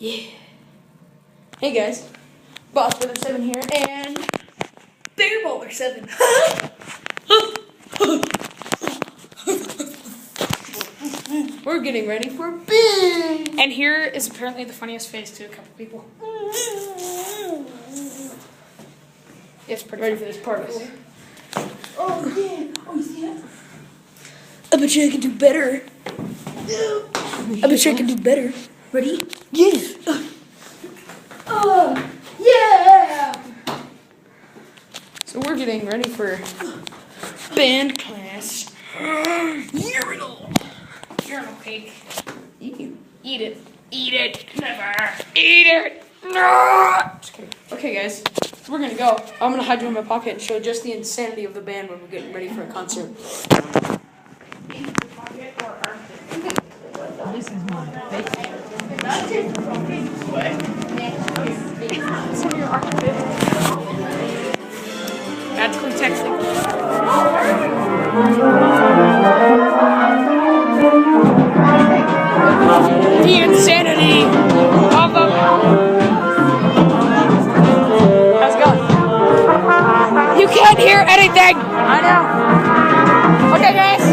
Yeah. Hey guys, Boss Brother 7 here, and Bear Bowler 7. We're getting ready for big. And here is apparently the funniest face to a couple people. It's pretty Ready for this part. Oh yeah. Oh yeah. I bet you I can do better. I bet you I can do better. Ready? Yes. Yeah. So we're getting ready for band class. Urinal. urinal cake. Eat it. Eat it. Never. Eat it. No. Just kidding. Okay, guys, we're gonna go. I'm gonna hide you in my pocket and show just the insanity of the band when we're getting ready for a concert. This is my favorite. Some of your armpit. Magically texting. The insanity of the. How's it going? You can't hear anything. I know. Okay, guys.